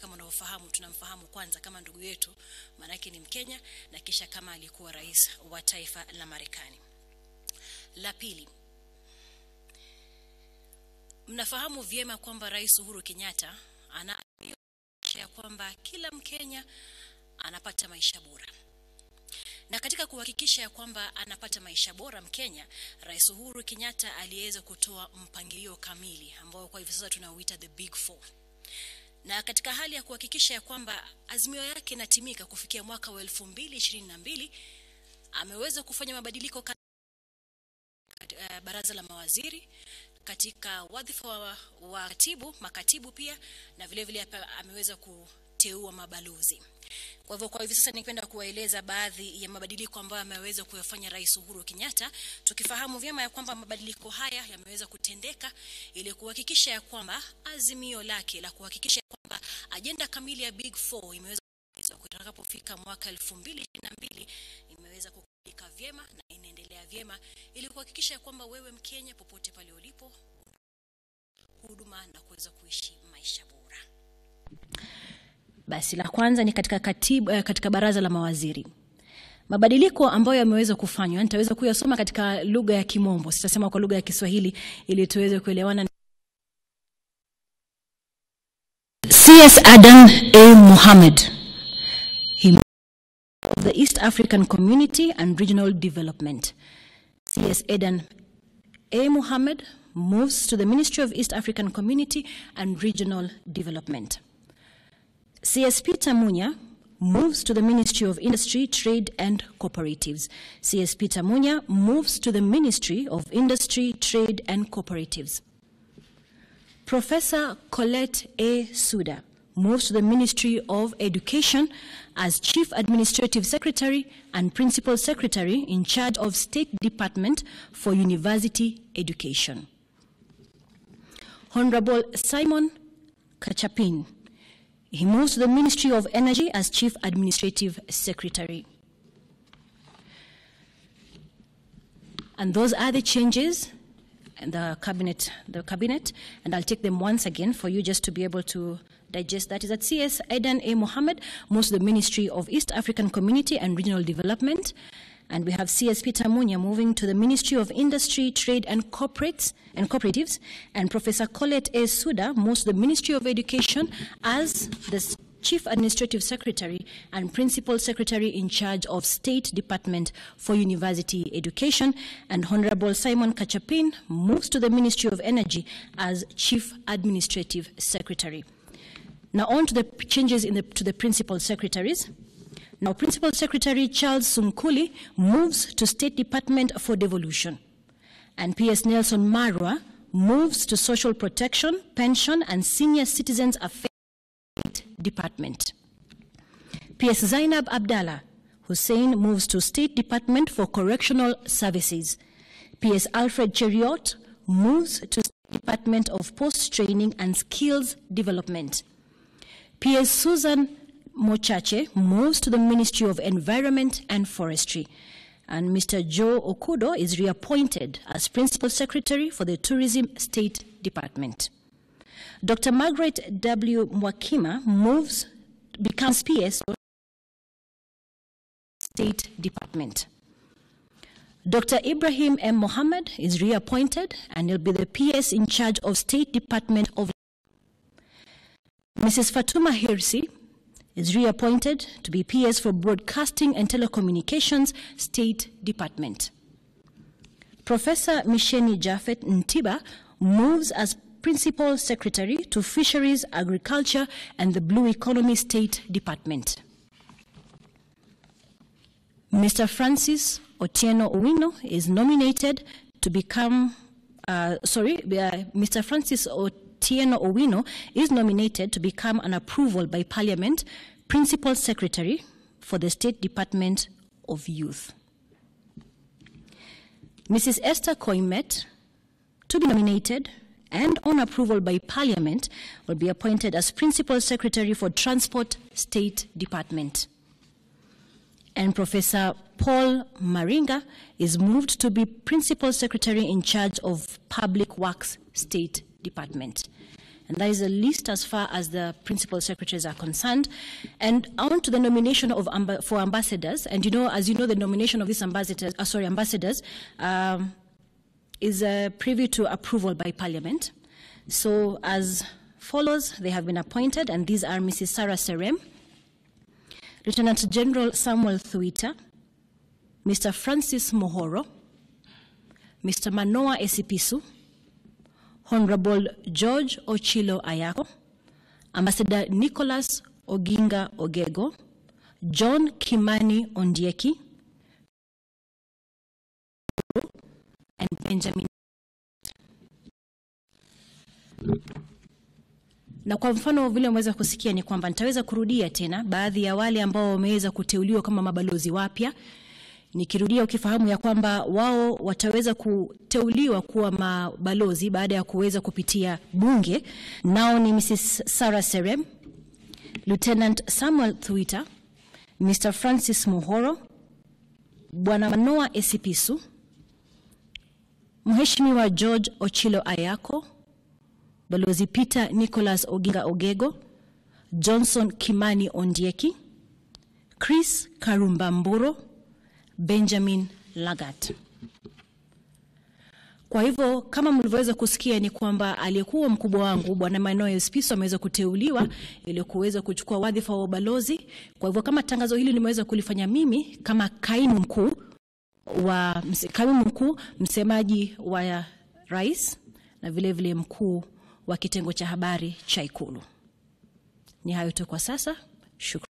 kama unavyofahamu tunamfahamu kwanza kama ndugu yetu, maana yake ni Mkenya, na kisha kama alikuwa rais wa taifa la Marekani. La pili, mnafahamu vyema kwamba Rais Uhuru Kenyatta anaahidi kwamba kila Mkenya anapata maisha bora. Na katika kuhakikisha kwamba anapata maisha bora Mkenya, Rais Uhuru Kenyatta aliweza kutoa mpangilio kamili ambao kwa hivi sasa tunauita the Big Four. Na katika hali ya kuhakikisha kwamba azimio yake inatimika kufikia mwaka wa 2022, ameweza kufanya mabadiliko katika baraza la mawaziri, katika wadhifa wa makatibu pia, na vile vile ameweza kuteua mabalozi. Kwa hivyo kwa hivi sasa ningependa kuwaeleza baadhi ya mabadiliko ambayo ameweza kuyafanya Rais Uhuru Kenyatta, tukifahamu vyema ya kwamba mabadiliko haya yameweza kutendeka ili kuhakikisha ya kwamba azimio lake la kuhakikisha kwamba ajenda kamili ya Big Four imeweza kutakapofika mwaka 2022 imeweza kukamilika vyema na inaendelea vyema ili kuhakikisha kwamba wewe Mkenya popote pale ulipo huduma na kuweza kuishi maisha bora. Basi la kwanza ni katika baraza la mawaziri. Mabadiliko ambayo yameweza kufanywa nitaweza kuyasoma katika lugha ya Kimombo, sitasema kwa lugha ya Kiswahili ili tuweze kuelewana. CS Adan A. Mohamed, he of the East African Community and Regional Development. CS Adan A. Mohamed moves to the Ministry of East African Community and Regional Development. CS Peter Munya moves to the Ministry of Industry, Trade and Cooperatives. CS Peter Munya moves to the Ministry of Industry, Trade and Cooperatives. Professor Colette A. Suda moves to the Ministry of Education as Chief Administrative Secretary and Principal Secretary in charge of State Department for University Education. Honorable Simon Kachapin, he moves to the Ministry of Energy as Chief Administrative Secretary. And those are the changes in the cabinet, and I'll take them once again for you just to be able to digest that. Is that CS Adan A. Mohamed moves to the Ministry of East African Community and Regional Development. And we have CS Peter Munya moving to the Ministry of Industry, Trade and Cooperatives. And Professor Colette A. Suda moves to the Ministry of Education as the Chief Administrative Secretary and Principal Secretary in charge of State Department for University Education. And Honorable Simon Kachapin moves to the Ministry of Energy as Chief Administrative Secretary. Now on to the changes to the Principal Secretaries. Now, Principal Secretary Charles Sunkuli moves to State Department for Devolution. And PS Nelson Marwa moves to Social Protection, Pension and Senior Citizens Affairs Department. PS Zainab Abdallah Hussein moves to State Department for Correctional Services. PS Alfred Cheriot moves to State Department of Post-Training and Skills Development. PS Susan Mochache moves to the Ministry of Environment and Forestry. And Mr. Joe Okudo is reappointed as Principal Secretary for the Tourism State Department. Dr. Margaret W. Mwakima becomes PS State Department. Dr. Ibrahim M. Mohammed is reappointed and will be the PS in charge of State Department of. Mrs. Fatuma Hirsi is reappointed to be PS for Broadcasting and Telecommunications State Department. Professor Misheni Jafet Ntiba moves as Principal Secretary to Fisheries, Agriculture and the Blue Economy State Department. Mr. Francis Otieno Owino is nominated to become, Mr. Francis Otieno Owino is nominated to become an approval by Parliament Principal Secretary for the State Department of Youth. Mrs. Esther Koimet, to be nominated and on approval by Parliament, will be appointed as Principal Secretary for Transport State Department. And Professor Paul Maringa is moved to be Principal Secretary in charge of Public Works State Department. And that is a list as far as the principal secretaries are concerned. And on to the nomination of for ambassadors. And as you know, the nomination of these ambassadors is privy to approval by Parliament. So as follows, they have been appointed, and these are Mrs. Sarah Serem, Lieutenant General Samuel Thuita, Mr. Francis Mohoro, Mr. Manoa Esipisu, Honorable George Ochilo Ayako, Ambassador Nicholas Oginga Ogego, John Kimani Ondieki, and Benjamin. Na kwa mfano vile mweza kusikia ni kwamba nitaweza kurudia tena baadhi ya wale ambao wameweza kuteuliwa kama mabalozi wapya. Nikirudia ukifahamu ya kwamba wao wataweza kuteuliwa kuwa mabalozi baada ya kuweza kupitia bunge. Nao ni Mrs. Sarah Serem, Lieutenant Samuel Thuita, Mr. Francis Mohoro, Bwana Manoa Esipisu, Mheshimiwa George Ochilo Ayako, Balozi Peter Nicholas Oginga Ogego, Johnson Kimani Ondieki, Chris Karumba Mburo, Benjamin Lagat. Kwa hivyo kama mlivyoweza kusikia ni kwamba aliyekuwa mkubwa wangu Bwana Manoa Esipisu ameweza kuteuliwa ili kuweza kuchukua wadhifa wa balozi. Kwa hivyo kama tangazo hili nimeweza kulifanya mimi kama kaimu mkuu msemaji wa rais na vile vile mkuu wa kitengo cha habari cha Ikulu. Ni hayo tu kwa sasa. Shukrani.